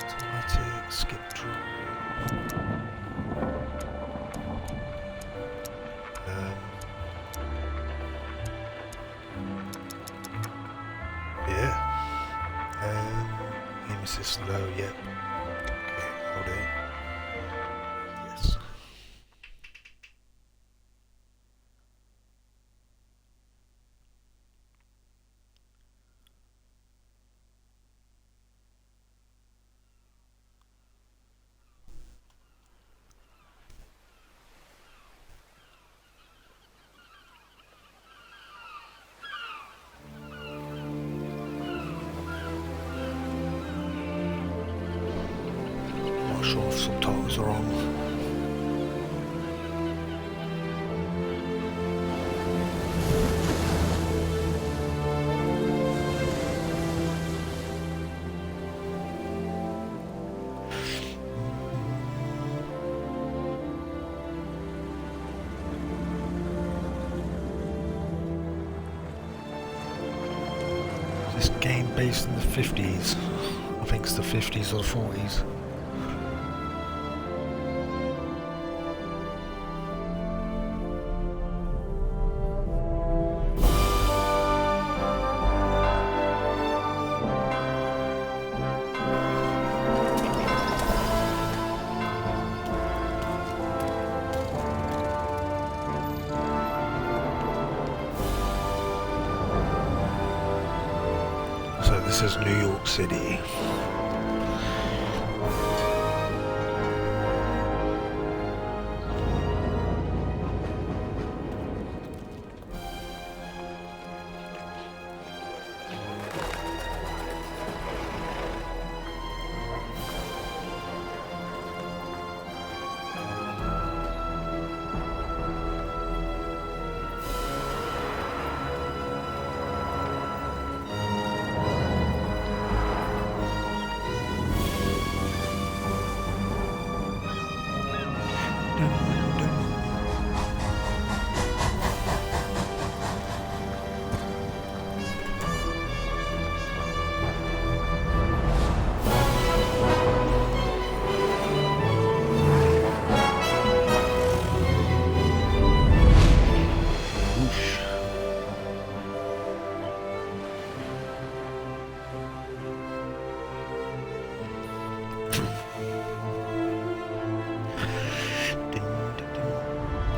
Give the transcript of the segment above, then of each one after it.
Automatic, skip drive. Yeah. Aim assist low, yep. Okay, hold it. Yes. Not sure if subtitles are on. This game based in the 50s. I think it's the 50s or the 40s. So this is New York City.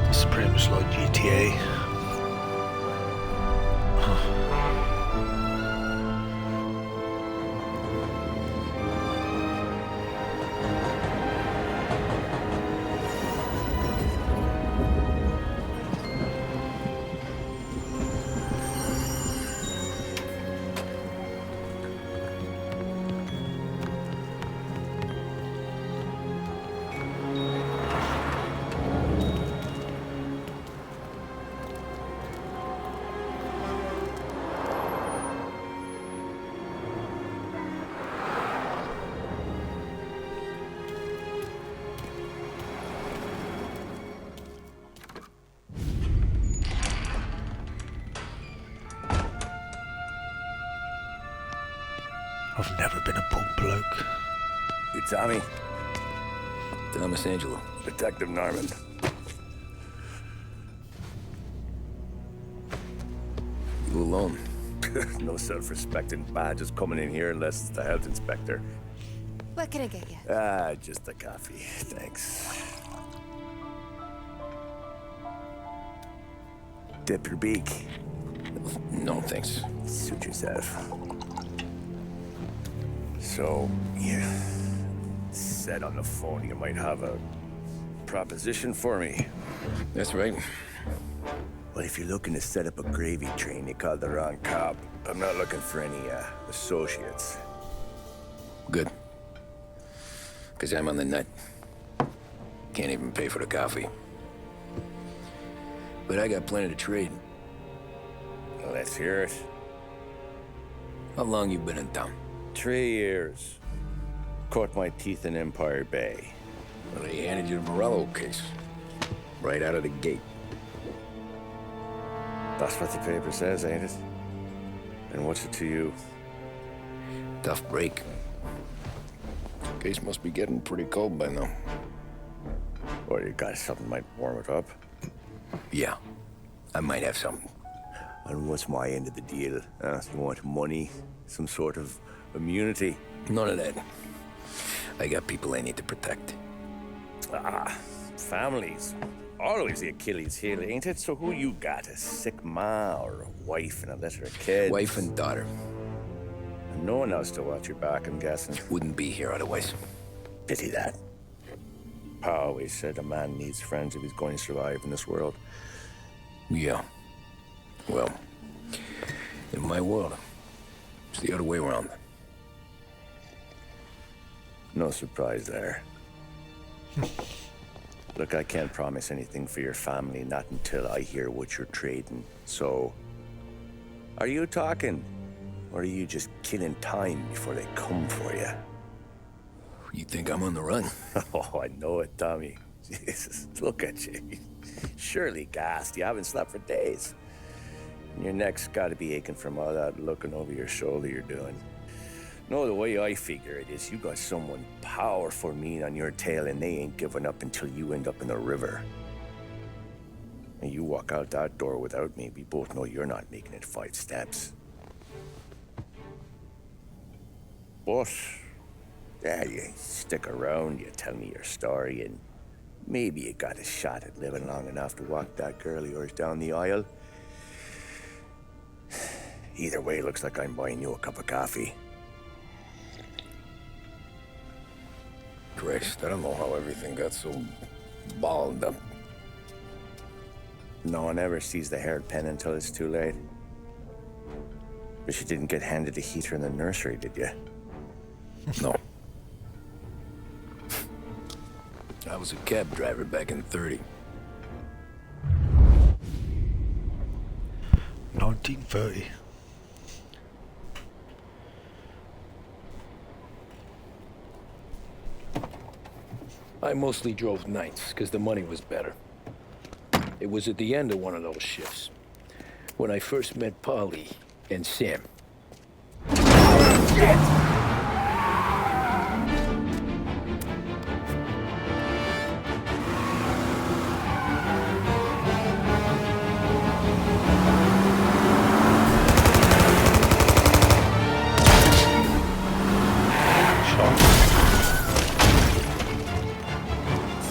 This is pretty much like GTA. I've never been a punk bloke. You Tommy? Thomas Angelo. Detective Norman. You alone? No self-respecting badges coming in here unless it's the health inspector. What can I get you? Just a coffee. Thanks. Dip your beak. No, thanks. Suit yourself. So, you said on the phone you might have a proposition for me. That's right. Well, if you're looking to set up a gravy train, you called the wrong cop. I'm not looking for any, associates. Good. Because I'm on the nut. Can't even pay for the coffee. But I got plenty to trade. Well, let's hear it. How long you been in town? 3 years. Caught my teeth in Empire Bay. Well, they handed you the Morello case. Right out of the gate. That's what the paper says, ain't it? And what's it to you? Tough break. Case must be getting pretty cold by now. Or you got something might warm it up. Yeah, I might have something. And what's my end of the deal? You want money? Some sort of immunity? None of that. I got people I need to protect. Families. Always the Achilles heel, ain't it? So who you got? A sick ma or a wife and a litter of kids? Wife and daughter. And no one else to watch your back, I'm guessing. Wouldn't be here otherwise. Pity that. Pa always said a man needs friends if he's going to survive in this world. Yeah. Well, in my world, it's the other way around. No surprise there. Look, I can't promise anything for your family, not until I hear what you're trading. So, are you talking? Or are you just killing time before they come for you? You think I'm on the run? Oh, I know it, Tommy. Jesus, look at you. Surely gassed. You haven't slept for days. And your neck's got to be aching from all that looking over your shoulder you're doing. No, the way I figure it is you got someone powerful mean on your tail and they ain't giving up until you end up in the river. And you walk out that door without me, we both know you're not making it 5 steps. But, yeah, you stick around, you tell me your story, and maybe you got a shot at living long enough to walk that girl of yours down the aisle. Either way, looks like I'm buying you a cup of coffee. Christ, I don't know how everything got so balled up. No one ever sees the haired pen until it's too late. But you didn't get handed a heater in the nursery, did you? No. I was a cab driver back in '30. 1930. I mostly drove nights, because the money was better. It was at the end of one of those shifts, when I first met Polly and Sam.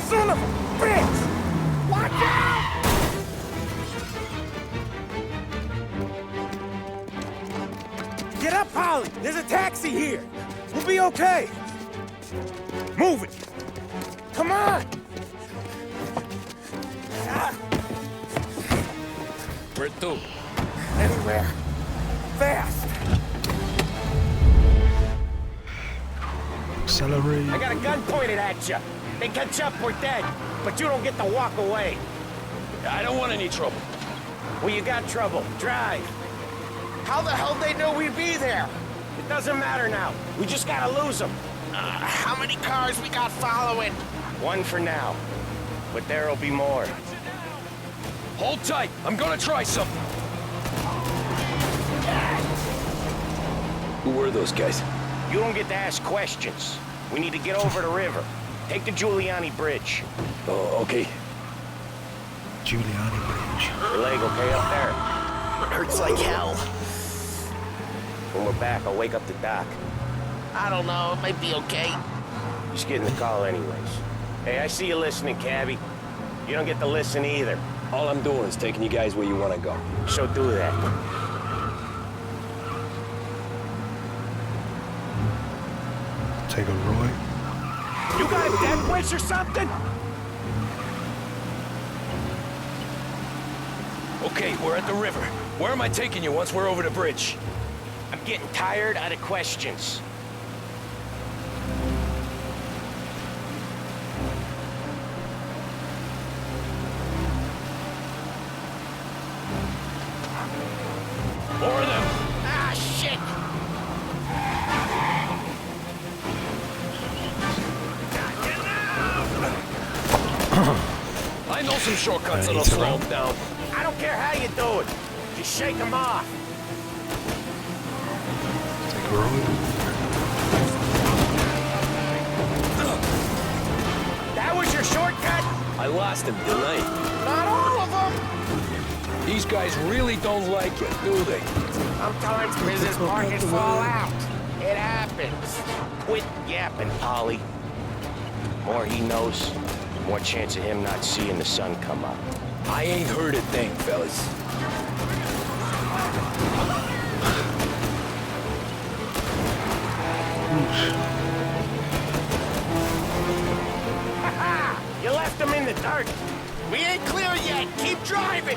Son of a bitch! Watch out! Get up, Polly! There's a taxi here! We'll be okay! Move it! Come on! Where to? Anywhere. Fast! Accelerate. I got a gun pointed at you. They catch up, we're dead. But you don't get to walk away. I don't want any trouble. Well, you got trouble. Drive. How the hell they know we'd be there? It doesn't matter now. We just gotta lose them. How many cars we got following? One for now. But there'll be more. Hold tight. I'm gonna try something. Who were those guys? You don't get to ask questions. We need to get over the river. Take the Giuliani Bridge. Oh, okay. Giuliani Bridge. Your leg okay up there? Hurts like hell. When we're back, I'll wake up the doc. I don't know, it might be okay. Just getting the call anyways. Hey, I see you listening, cabbie. You don't get to listen either. All I'm doing is taking you guys where you want to go. So do that. Take a right. You got a death wish or something? Okay, we're at the river. Where am I taking you once we're over the bridge? I'm getting tired out of questions. More of them. Ah, shit! I know some shortcuts that'll slow them down. I don't care how you do it. Just shake them off. Take a right. lost him tonight. Not all of them. These guys really don't like you, do they? Sometimes business partners fall out. It happens. Quit yapping, Polly. More he knows, more chance of him not seeing the sun come up. I ain't heard a thing, fellas. You left him in the dirt. We ain't clear yet. Keep driving.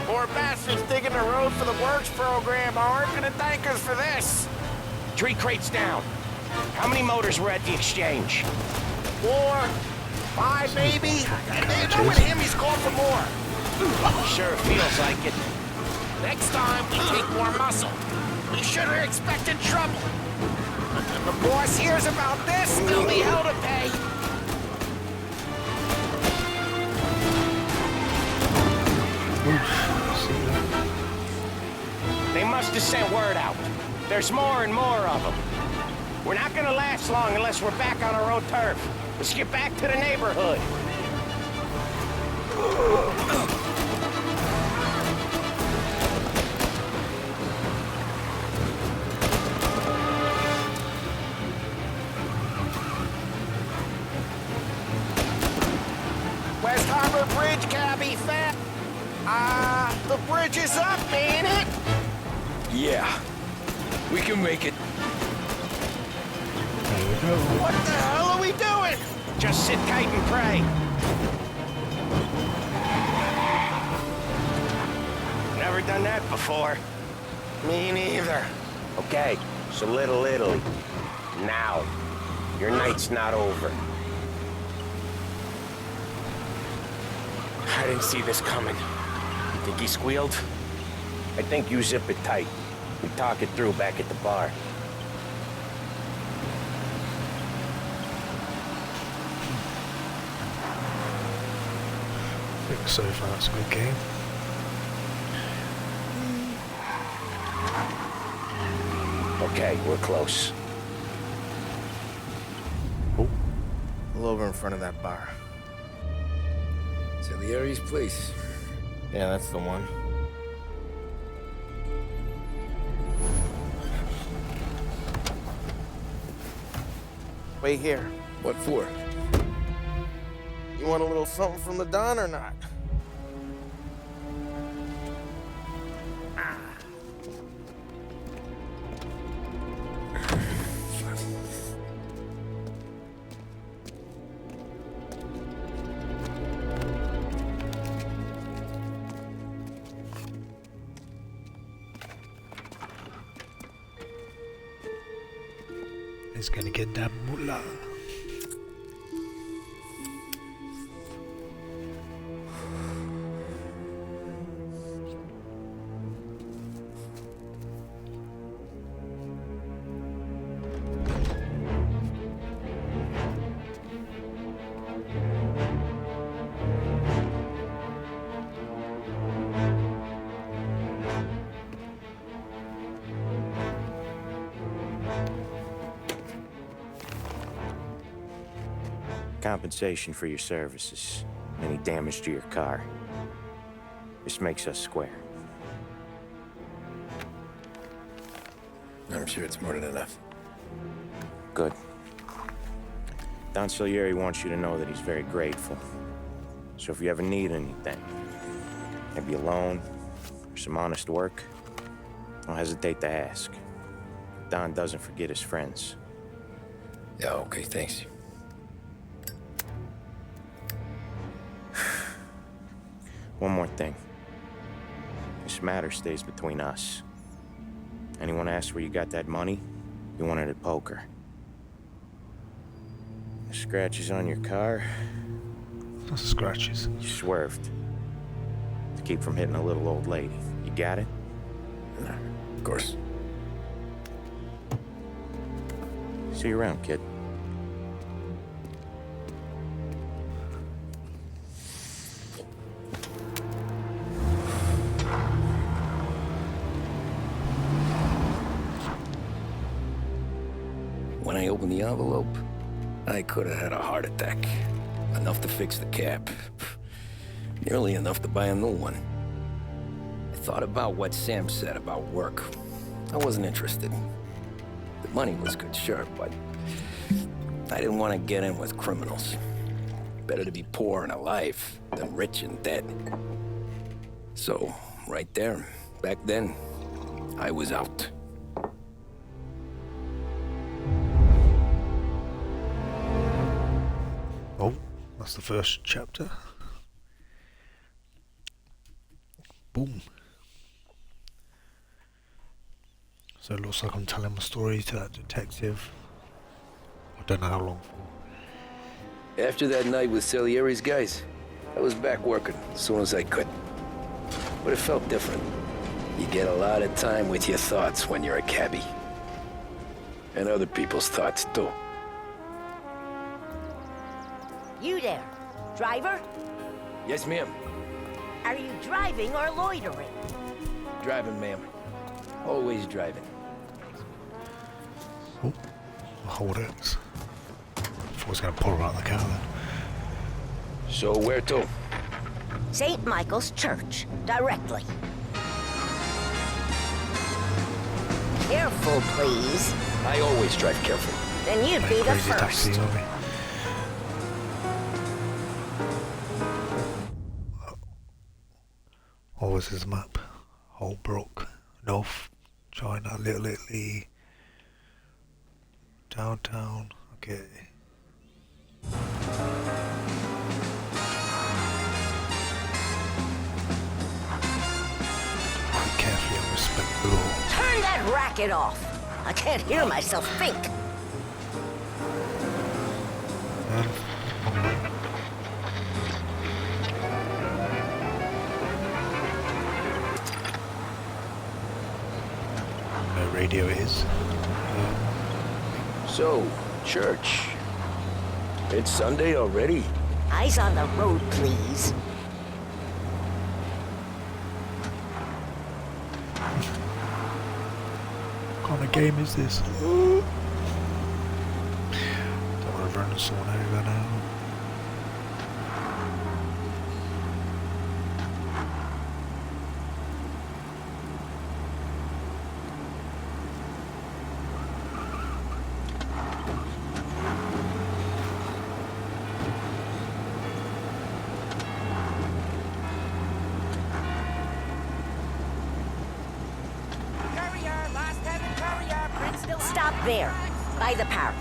Poor bastards digging the road for the works program aren't gonna thank us for this. 3 crates down. How many motors were at the exchange? 4, 5 maybe. And they know with him he's called for more. Sure feels like it. Next time we take more muscle. We should have expected trouble. If the boss hears about this, there'll be hell to pay. They must have sent word out. There's more and more of them. We're not gonna last long unless we're back on our own turf. Let's get back to the neighborhood. West Harbor Bridge, cabby, fat. The bridge is up, ain't it? Yeah, we can make it. There we go. What the hell are we doing? Just sit tight and pray. Never done that before. Me neither. Okay, so Little Italy. Now. Your night's not over. I didn't see this coming. You think he squealed? I think you zip it tight. We talk it through back at the bar. I think so far it's a good game. Okay, we're close. Oh, Pull over in front of that bar. Salieri's place. Yeah, that's the one. Wait here. What for? You want a little something from the Don or not? he's gonna get that moolah. Compensation for your services. Any damage to your car. This makes us square. I'm sure it's more than enough. Good. Don Salieri wants you to know that he's very grateful. So if you ever need anything, maybe a loan or some honest work, don't hesitate to ask. Don doesn't forget his friends. Yeah, okay, thanks. One more thing. This matter stays between us. Anyone asks where you got that money, you won it at poker. The scratches on your car, Lots of scratches. you swerved. To keep from hitting a little old lady. You got it? Of course. See you around, kid. When I opened the envelope, I could have had a heart attack. Enough to fix the cab. Nearly enough to buy a new one. I thought about what Sam said about work. I wasn't interested. The money was good, sure, but I didn't want to get in with criminals. Better to be poor and alive than rich and dead. So, right there, back then, I was out. Oh, that's the first chapter. Boom. So it looks like I'm telling my story to that detective. I don't know how long for. After that night with Salieri's guys, I was back working as soon as I could. But it felt different. You get a lot of time with your thoughts when you're a cabbie. And other people's thoughts, too. You there, driver? Yes, ma'am. Are you driving or loitering? Driving, ma'am. Always driving. Oh, hold it. Thought I was going to pull her out of the car then. So where to? St. Michael's Church, directly. Careful, please. I always drive careful. Then you'd be the Crazy taxi, first. are we? What was his map? Holbrook, North China, Little Italy, downtown. Okay. Quite carefully and respect the law. Turn that racket off. I can't hear myself think. No radio is. So, church. It's Sunday already? Eyes on the road, please. What kind of game is this? Don't want to run someone over now. Stop there, by the park.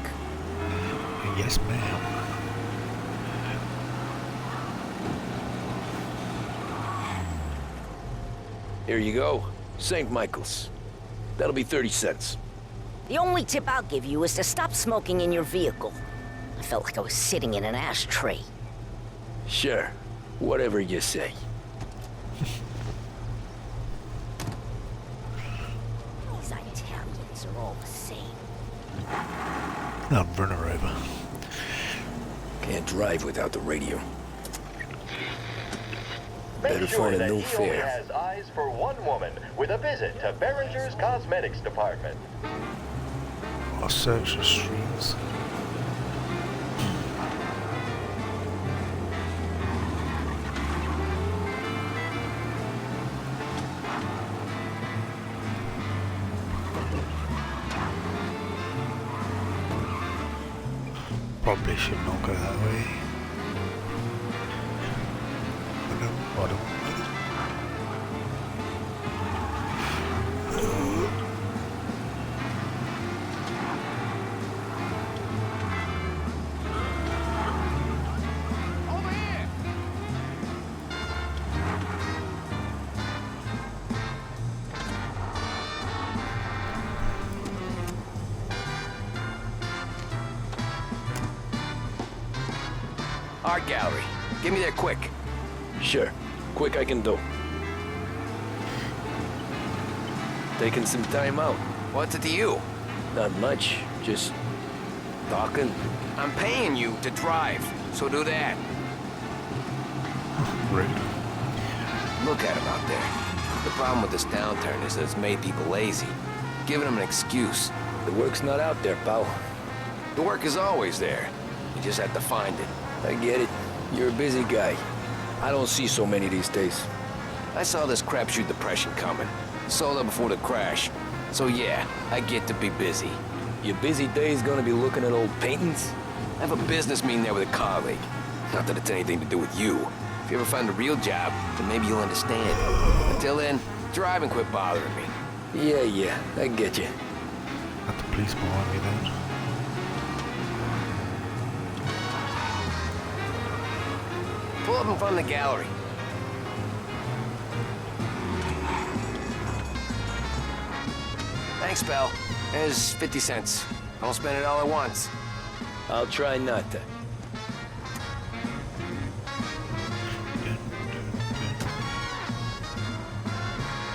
Yes, ma'am. Here you go. St. Michael's. That'll be 30 cents. The only tip I'll give you is to stop smoking in your vehicle. I felt like I was sitting in an ashtray. Sure. Whatever you say. These Italians are all the same. I'll run her over. Can't drive without the radio. Better Make sure find a that new he only fare. has eyes for one woman with a visit to Behringer's Cosmetics Department. I'll search the streets. Probably should not go that way. I don't. Over here! Art gallery. Get me there quick. Sure. Quick I can do. Taking some time out. What's it to you? Not much. Just talking. I'm paying you to drive, so do that. Rude. Look at him out there. The problem with this downturn is that it's made people lazy. Giving them an excuse. The work's not out there, pal. The work is always there. You just have to find it. I get it. You're a busy guy. I don't see so many these days. I saw this crapshoot depression coming. Sold out before the crash. So yeah, I get to be busy. Your busy day's gonna be looking at old paintings? I have a business meeting there with a colleague. Not that it's anything to do with you. If you ever find a real job, then maybe you'll understand. Until then, drive and quit bothering me. Yeah, I get you. Got the police behind me then. Pull up in front of the gallery. Thanks, pal. There's 50 cents. Don't spend it all at once. I'll try not to.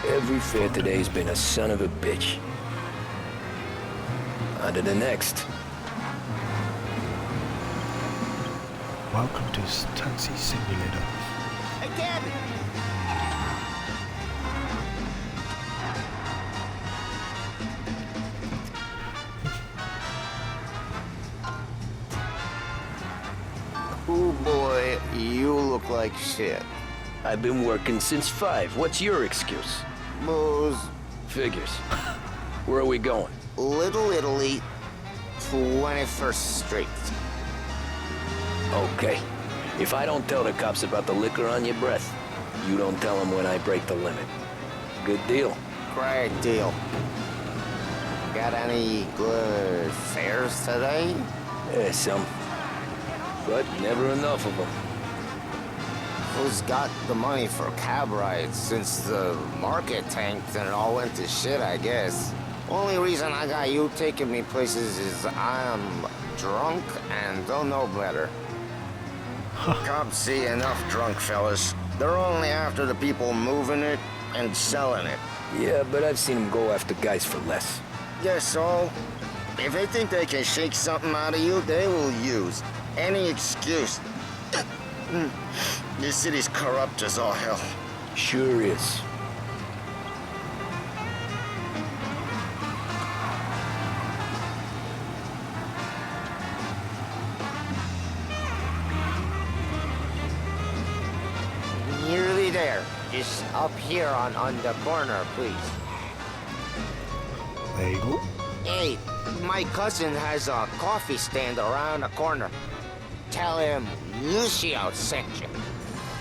Every fare today's been a son of a bitch. On to the next. Welcome to Taxi Simulator. Hey, Gabby! Oh boy, you look like shit. I've been working since 5. What's your excuse? Booze. Figures. Where are we going? Little Italy, 21st Street. Okay. If I don't tell the cops about the liquor on your breath, you don't tell them when I break the limit. Good deal. Great deal. Got any good fares today? Yeah, some. But never enough of them. Who's got the money for cab rides since the market tanked and it all went to shit, I guess? Only reason I got you taking me places is I'm drunk and don't know better. Cops see enough drunk fellas. They're only after the people moving it and selling it. Yeah, but I've seen them go after guys for less. Yes, so if they think they can shake something out of you, they will use any excuse. This city's corrupt as all hell. Sure is. Nearly there. Just up here on the corner, please. There you go. Hey, my cousin has a coffee stand around the corner. Tell him Lucio sent you.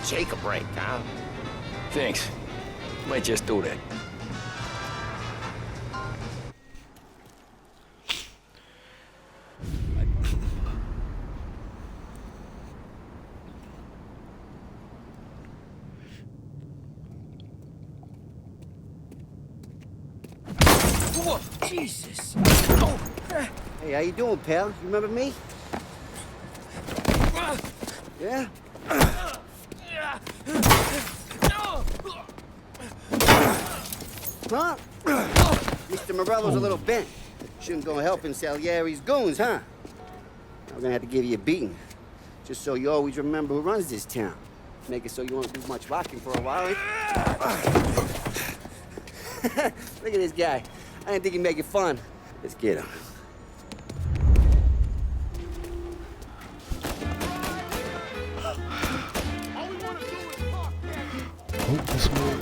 Take a break, huh? Thanks. Might just do that. Whoa, Jesus! Hey, how you doing, pal? You remember me? Yeah? Huh? Mr. Morello's a little bent. Shouldn't go helping Salieri's goons, huh? I'm gonna have to give you a beating. Just so you always remember who runs this town. Make it so you won't do much rocking for a while. Look at this guy. I didn't think he'd make it fun. Let's get him. Oh, this one.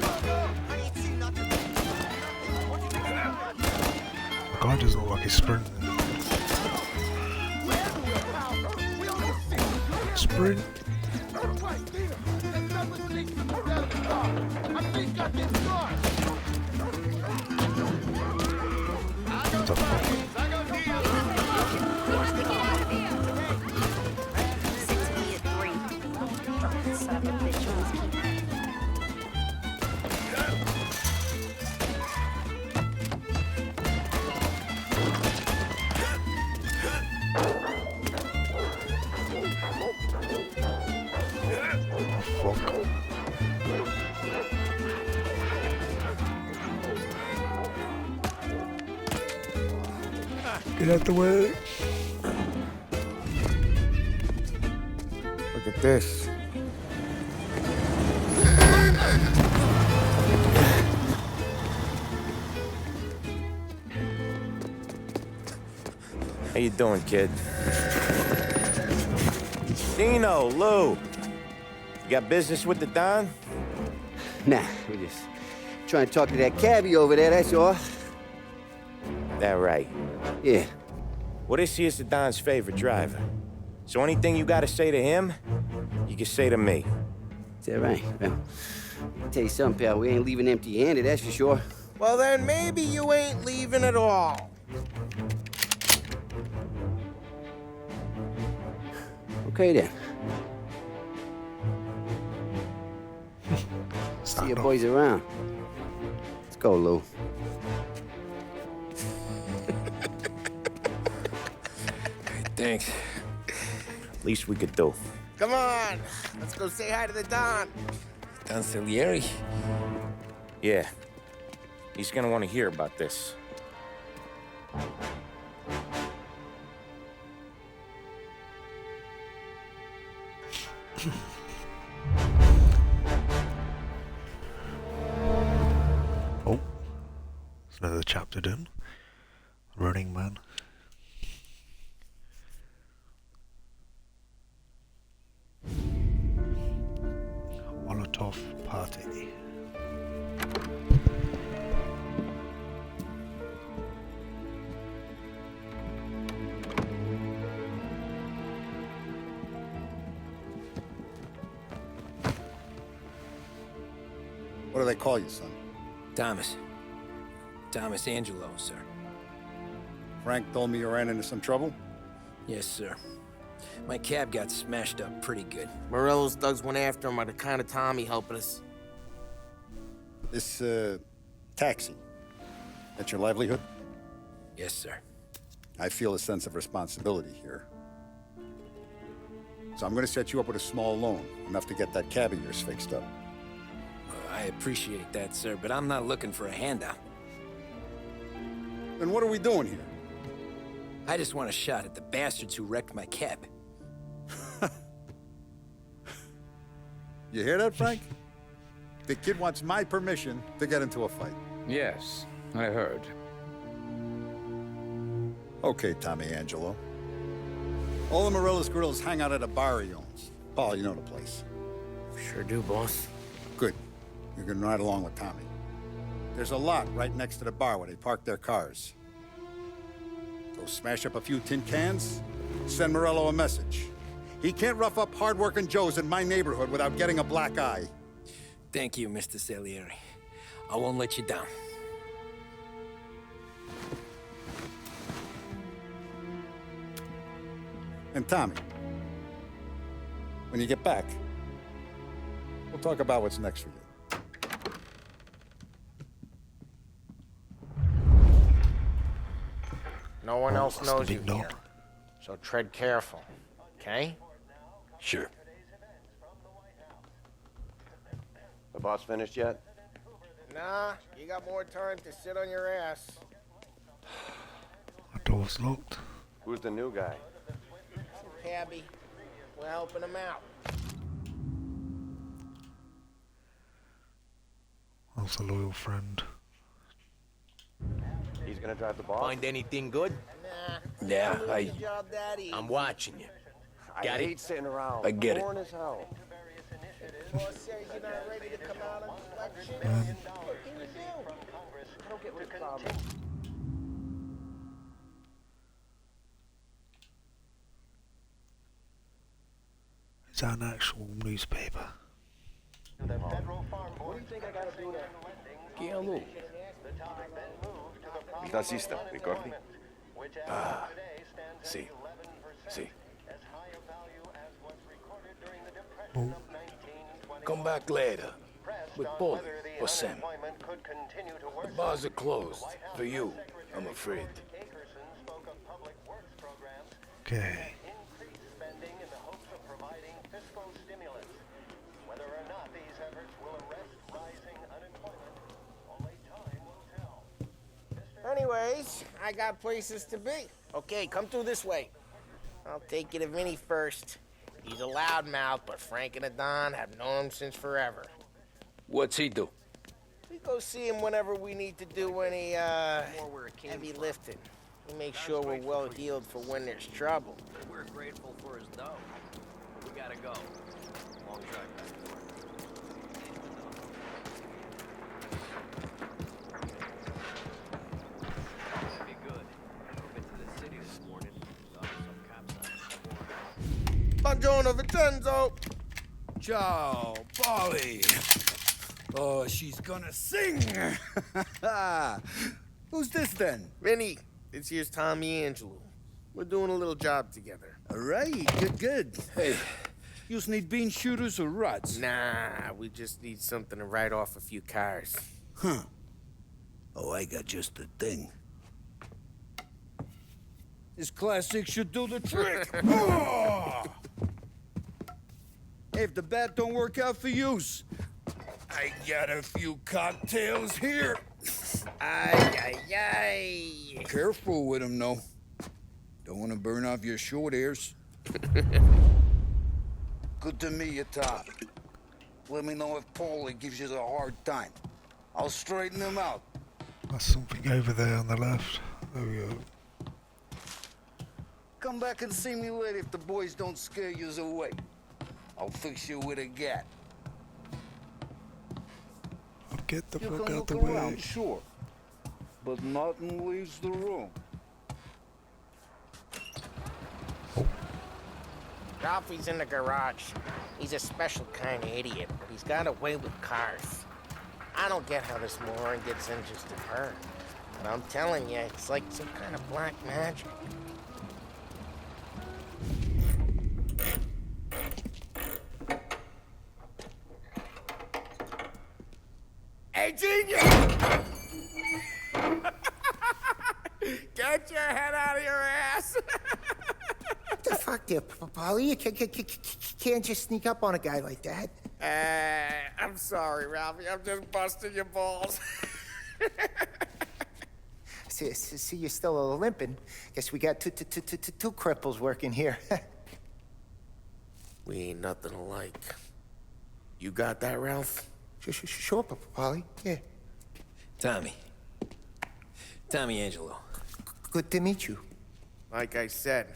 The guy doesn't look like he's sprinting. Sprint. What the fuck? Oh, fuck. Get out the way. Look at this. How you doing, kid? Chino, Lou. You got business with the Don? Nah, we just trying to talk to that cabbie over there, that's all. That right. Yeah. Well, this here's the Don's favorite driver. So anything you gotta say to him, you can say to me. Is that right? Well, I'll tell you something, pal. We ain't leaving empty-handed, that's for sure. Well, then maybe you ain't leaving at all. Okay, then. See you boys around. Let's go, Lou. Thanks. Least we could do. Come on, let's go say hi to the Don. Don Salieri? Yeah. He's gonna want to hear about this. Oh, there's another chapter done. Running Man. Molotov Party. What do they call you, son? Thomas. Thomas Angelo, sir. Frank told me you ran into some trouble? Yes, sir. My cab got smashed up pretty good. Morello's thugs went after him by the kind of Tommy helping us. This, taxi. That's your livelihood? Yes, sir. I feel a sense of responsibility here. So I'm gonna set you up with a small loan, enough to get that cab of yours fixed up. I appreciate that, sir, but I'm not looking for a handout. Then what are we doing here? I just want a shot at the bastards who wrecked my cab. You hear that, Frank? The kid wants my permission to get into a fight. Yes, I heard. Okay, Tommy Angelo. All the Morello's grills hang out at a bar he owns. Paul, you know the place. Sure do, boss. Good. You can ride along with Tommy. There's a lot right next to the bar where they park their cars. Go smash up a few tin cans, send Morello a message. He can't rough up hard-working Joes in my neighborhood without getting a black eye. Thank you, Mr. Salieri. I won't let you down. And Tommy, when you get back, we'll talk about what's next for you. No one else that's the knows you big dog. here. So tread careful, okay? Sure. The boss finished yet? Nah, you got more time to sit on your ass. The door's locked. Who's the new guy? Cabby, we're helping him out. That's a loyal friend. He's gonna drive the boss? Find anything good? Nah. Yeah, I'm watching you. I hate sitting around. I get it. Boring as hell. Boss says you're not ready to come out on election. What can you do? I don't get what the problem is. Is that an actual newspaper? What do you think I gotta do now? Chi è lui? Il tassista, ricordi? Ah, sì, sì. Oh. Come back later. With Paulie or Sam. The bars are closed. For you, I'm afraid. Okay. Anyways, I got places to be. Okay, come through this way. I'll take you to Vinny first. He's a loudmouth, but Frank and the Don have known him since forever. What's he do? We go see him whenever we need to do any, heavy lifting. We make sure we're well heeled for when there's trouble. We're grateful for his dough. gotta go. Long drive back to work. Be good. I've been to the city this morning. Saw some cops out. Buongiorno, Vincenzo. Ciao, Polly. Oh, she's gonna sing. Who's this then? Vinny, this here's Tommy Angelo. We're doing a little job together. All right, good. Hey, you need bean shooters or rods? Nah, we just need something to write off a few cars. Huh. Oh, I got just the thing. This classic should do the trick. Oh! Hey, if the bat don't work out for yous, I got a few cocktails here. Ay, ay, ay. Careful with them, though. Don't want to burn off your short hairs. Good to meet you, Tom. Let me know if Paulie gives you the hard time. I'll straighten him out. That's something over there on the left. There we go. Come back and see me later if the boys don't scare yous away. I'll fix you with a gat. I'll get the You fuck can out look the around, way. sure. But nothing leaves the room. Ralphie's in the garage. He's a special kind of idiot, but he's got a way with cars. I don't get how this moron gets in just to her. But I'm telling you, it's like some kind of black magic. Hey, genius! Get your head out of your ass! What the fuck there, Polly? You can't just sneak up on a guy like that. I'm sorry, Ralphie. I'm just busting your balls. See, you're still limping. Guess we got two cripples working here. We ain't nothing alike. You got that, Ralph? Sure, Polly. Yeah. Tommy. Tommy Angelo. Good to meet you. Like I said,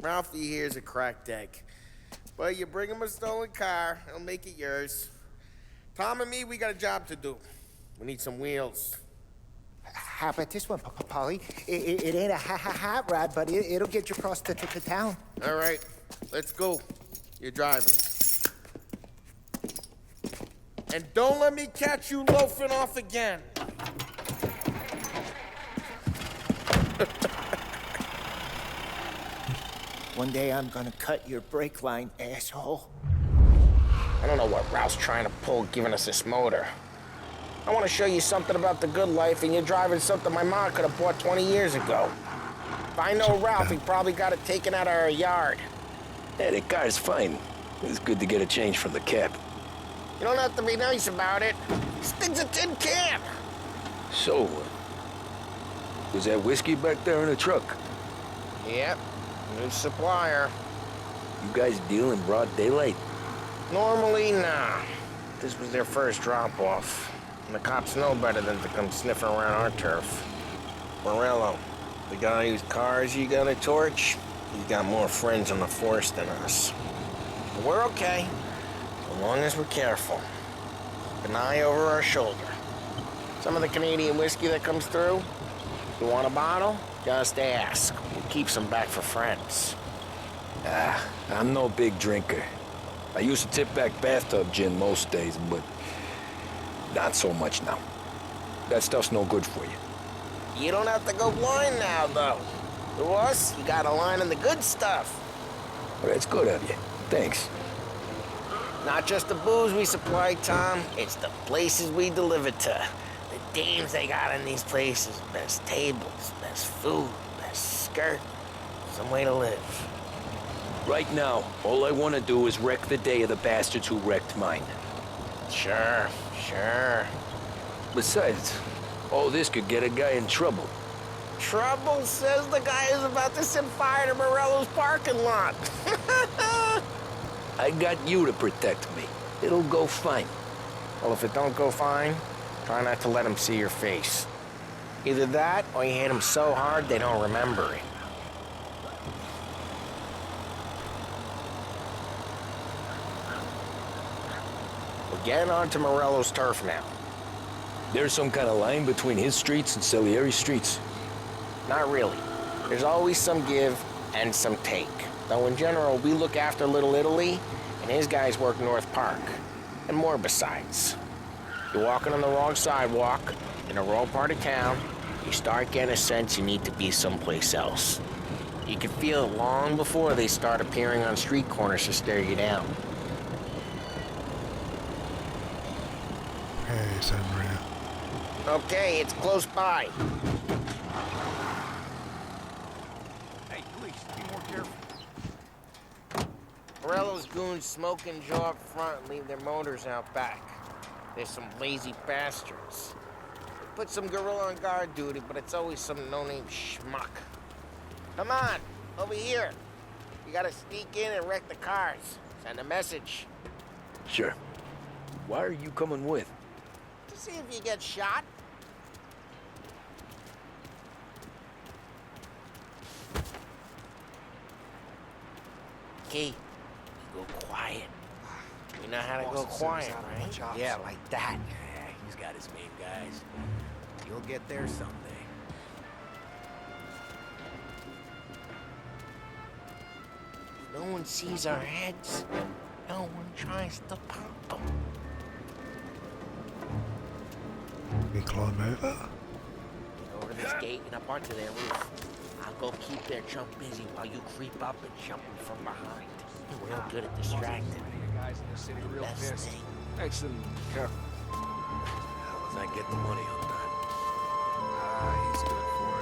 Ralphie here's a cracked egg. But you bring him a stolen car, he'll make it yours. Tom and me, we got a job to do. We need some wheels. How about this one, Polly? It ain't a hot rod, but it'll get you across to town. All right, let's go. You're driving. And don't let me catch you loafing off again. One day I'm gonna cut your brake line, asshole. I don't know what Ralph's trying to pull giving us this motor. I want to show you something about the good life, and you're driving something my mom could have bought 20 years ago. If I know Ralph, he probably got it taken out of our yard. Yeah, the car's fine. It's good to get a change from the cab. You don't have to be nice about it. This thing's a tin can. So, was that whiskey back there in the truck? Yep, new supplier. You guys deal in broad daylight? Normally, nah. This was their first drop-off. And the cops know better than to come sniffing around our turf. Morello, the guy whose cars you got a torch, he's got more friends on the force than us. But we're okay, as long as we're careful. Keep an eye over our shoulder. Some of the Canadian whiskey that comes through, you want a bottle? Just ask. We'll keep some back for friends. I'm no big drinker. I used to tip back bathtub gin most days, but not so much now. That stuff's no good for you. You don't have to go blind now, though. To us, you got a line in the good stuff. Well, that's good of you. Thanks. Not just the booze we supply, Tom. It's the places we deliver to. The dames they got in these places. Best tables, best food, best skirt. Some way to live. Right now, all I want to do is wreck the day of the bastards who wrecked mine. Sure. Besides, all this could get a guy in trouble. Trouble says the guy is about to set fire to Morello's parking lot. I got you to protect me. It'll go fine. Well, if it don't go fine, try not to let him see your face. Either that, or you hit him so hard they don't remember it. getting onto Morello's turf now. There's some kind of line between his streets and Salieri's streets? Not really. There's always some give and some take. Though in general, we look after Little Italy, and his guys work North Park. And more besides. You're walking on the wrong sidewalk, in the wrong part of town, you start getting a sense you need to be someplace else. You can feel it long before they start appearing on street corners to stare you down. Hey, Sandria. Okay, it's close by. Hey, please, be more careful. Morello's goons smoke and jaw up front and leave their motors out back. They're some lazy bastards. They put some gorilla on guard duty, but it's always some no-name schmuck. Come on, over here. You gotta sneak in and wreck the cars. Send a message. Sure. Why are you coming with? To see if you get shot. Okay, you go quiet. You know how to go quiet, right? Yeah, like that. Yeah, he's got his main guys. You'll get there someday. No one sees our heads. No one tries to pop them. We climb over. Get over this gate and up onto their roof. I'll go keep their chump busy while you creep up and jump them from behind. You're real good at distracting. Guys in the city real Best pissed. thing. Excellent. Careful. How does I get the money on that? He's good for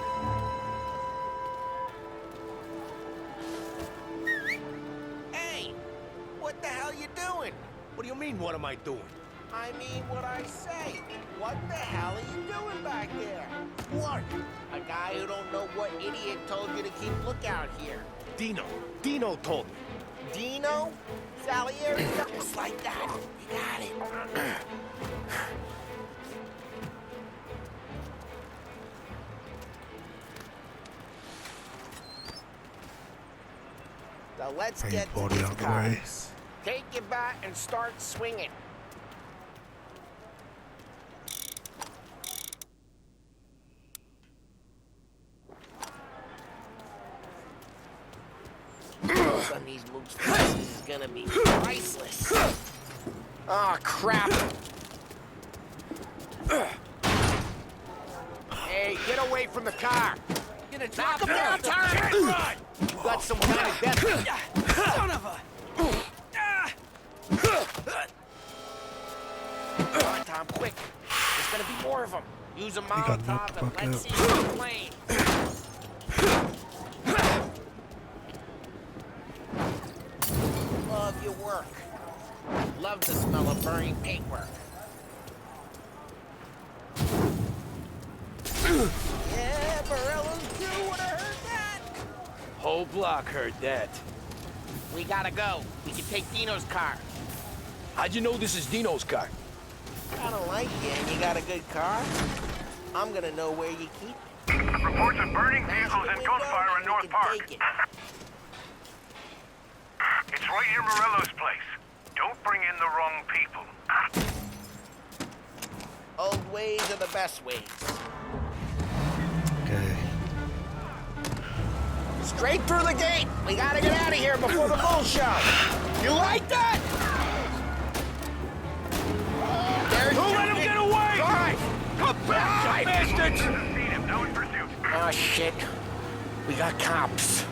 it. Hey! What the hell you doing? What do you mean, what am I doing? I mean what I say. What the hell are you doing back there? What? A guy who don't know what idiot told you to keep lookout here. Dino. Dino told me. Dino? Salieri? Just like that. You got it. So let's Bring get your body to out these the way. cars. Take your bat and start swinging. On these moves, this is gonna be priceless. Oh crap! Hey, get away from the car! Knock him down, turn! Run! You got some kind of death. Son of a... Come on, Tom, quick. There's gonna be more of them. Use a got knocked Molotov and the let's fuck see the plane. Love your work. Love the smell of burning paintwork. Yeah, Morello's crew would have heard that. Whole block heard that. We gotta go. We can take Dino's car. How'd you know this is Dino's car? I don't like you, and you got a good car. I'm gonna know where you keep it. Reports of burning vehicles and gunfire in North Park. It's right near Morello's place. Don't bring in the wrong people. Old ways are the best ways. Okay. Straight through the gate. We gotta get out of here before the bull show. You like that? Don't let him get away! Drive! Come back, you bastards! Seen him, now in pursuit. Oh, shit. We got cops.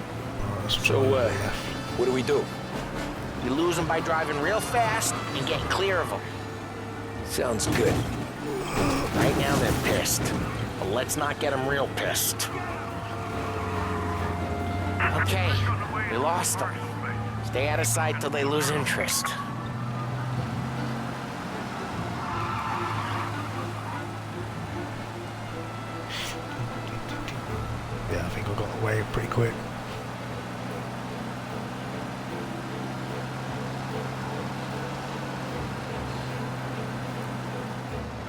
So, what do we do? You lose them by driving real fast and getting clear of them. Sounds good. Right now, they're pissed. But let's not get them real pissed. Okay, we lost them. Stay out of sight till they lose interest. Yeah, I think I got away pretty quick.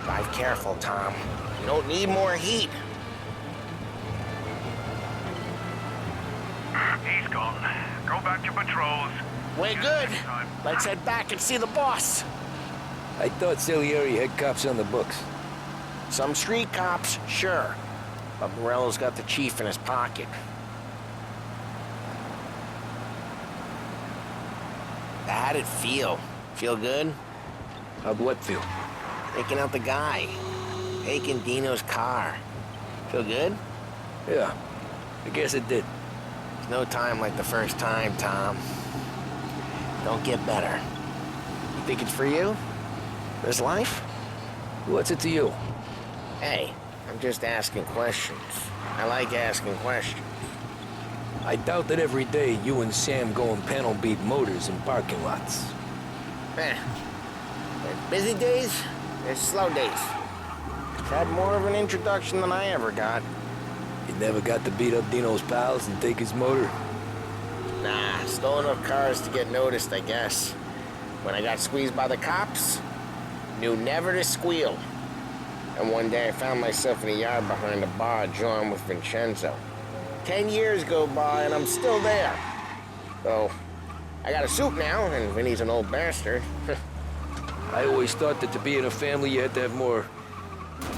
Drive careful, Tom. You don't need more heat. He's gone. Go back to patrols. We're good. Let's head back and see the boss. I thought Salieri had cops on the books. Some street cops, sure. But Morello's got the chief in his pocket. How'd it feel? Feel good? How'd what feel? Taking out the guy. Taking Dino's car. Feel good? Yeah, I guess it did. There's no time like the first time, Tom. Don't get better. You think it's for you? This life? What's it to you? Hey, I'm just asking questions. I like asking questions. I doubt that every day you and Sam go and panel beat motors in parking lots. There's busy days, there's slow days. Had more of an introduction than I ever got. You never got to beat up Dino's pals and take his motor? Nah, stole enough cars to get noticed, I guess. When I got squeezed by the cops, knew never to squeal. And one day I found myself in a yard behind a bar drawn with Vincenzo. 10 years go by and I'm still there. So, I got a suit now, and Vinny's an old bastard. I always thought that to be in a family you had to have more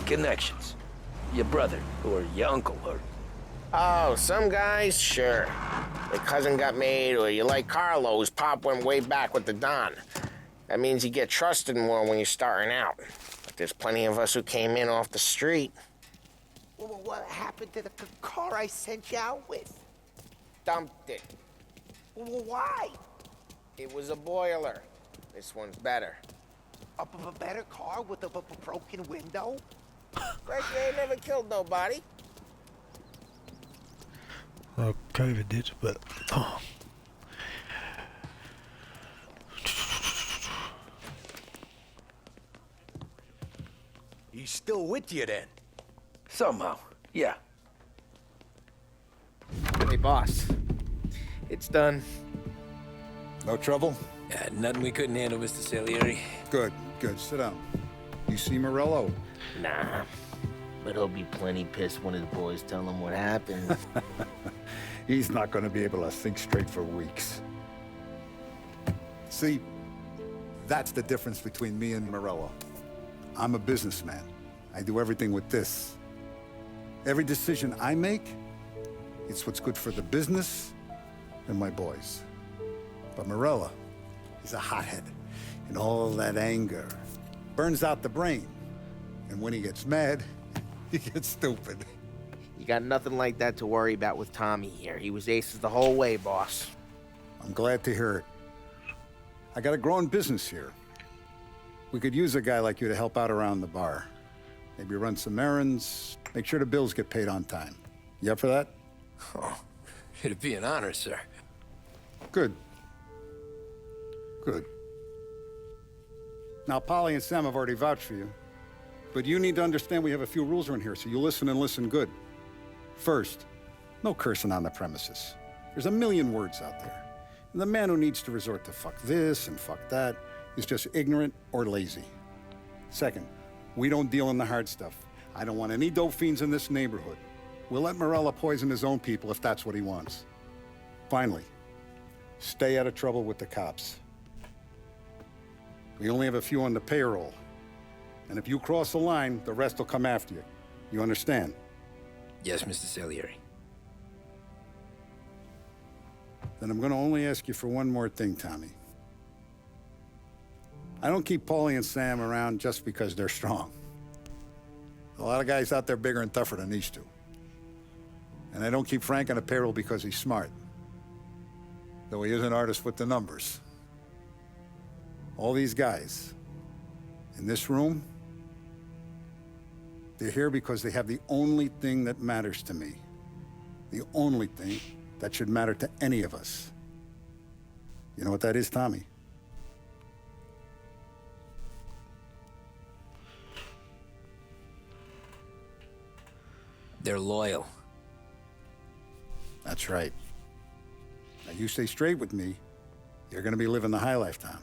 connections. Your brother, or your uncle, or... Oh, some guys, sure. Your cousin got made, or you like Carlos, Pop went way back with the Don. That means you get trusted more when you're starting out. But there's plenty of us who came in off the street. What happened to the car I sent you out with? Dumped it. Why? It was a boiler. This one's better. A better car with a broken window? Right, you ain't never killed nobody. Well, COVID did, but... Oh. He's still with you then? Somehow, yeah. Hey, boss. It's done. No trouble? Yeah, nothing we couldn't handle, Mr. Salieri. Good, good. Sit down. You see Morello? Nah. But he'll be plenty pissed when his boys tell him what happened. He's not going to be able to think straight for weeks. See, that's the difference between me and Morello. I'm a businessman. I do everything with this. Every decision I make, it's what's good for the business and my boys. But Morello, he's a hothead. And all that anger burns out the brain. And when he gets mad, he gets stupid. You got nothing like that to worry about with Tommy here. He was aces the whole way, boss. I'm glad to hear it. I got a growing business here. We could use a guy like you to help out around the bar. Maybe run some errands, make sure the bills get paid on time. You up for that? Oh, it'd be an honor, sir. Good. Good. Now, Polly and Sam have already vouched for you. But you need to understand we have a few rules around here, so you listen and listen good. First, no cursing on the premises. There's a million words out there. And the man who needs to resort to fuck this and fuck that is just ignorant or lazy. Second, we don't deal in the hard stuff. I don't want any dope fiends in this neighborhood. We'll let Morello poison his own people if that's what he wants. Finally, stay out of trouble with the cops. We only have a few on the payroll. And if you cross the line, the rest will come after you. You understand? Yes, Mr. Salieri. Then I'm gonna only ask you for one more thing, Tommy. I don't keep Paulie and Sam around just because they're strong. A lot of guys out there bigger and tougher than these two. And I don't keep Frank on a payroll because he's smart. Though he is an artist with the numbers. All these guys in this room, they're here because they have the only thing that matters to me. The only thing that should matter to any of us. You know what that is, Tommy? They're loyal. That's right. Now, you stay straight with me, you're gonna be living the high life, Tom.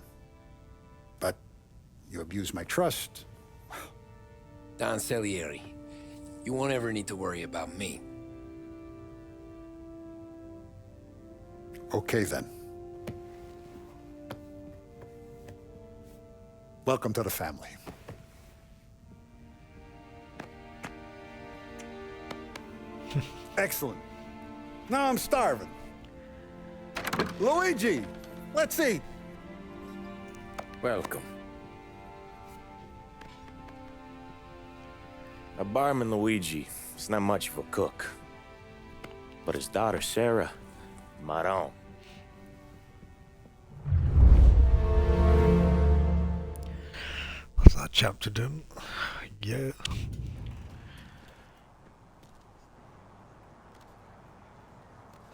But you abuse my trust. Don Salieri, you won't ever need to worry about me. Okay, then. Welcome to the family. Excellent. Now I'm starving. Luigi, let's eat. Welcome. Our barman Luigi is not much of a cook. But his daughter Sarah, Maron. What's that chapter done? Yeah.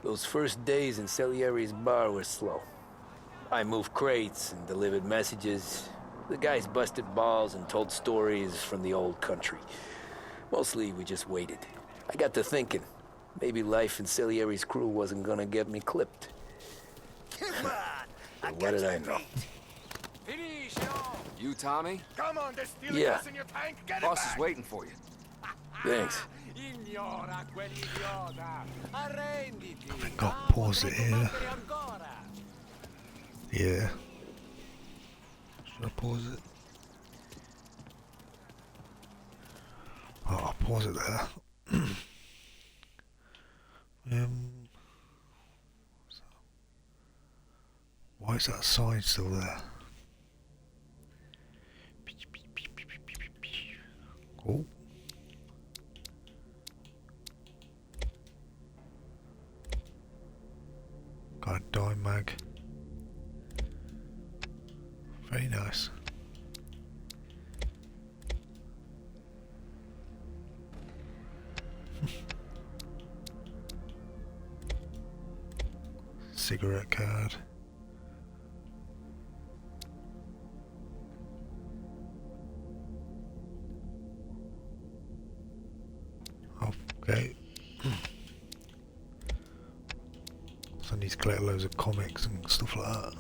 Those first days in Salieri's bar were slow. I moved crates and delivered messages. The guys busted balls and told stories from the old country. Mostly, we just waited. I got to thinking, maybe life in Salieri's crew wasn't gonna get me clipped. But what did I know? You, Tommy? Come on, there's steel Yeah. gas in your tank. Get Boss it is back. waiting for you. Thanks. I think I'll pause it here. Yeah. Should I pause it? Oh, I'll pause it there. Why is that sign still there? Oh. Got a dime mag. Very nice. Cigarette card. Okay. So I need to collect loads of comics and stuff like that.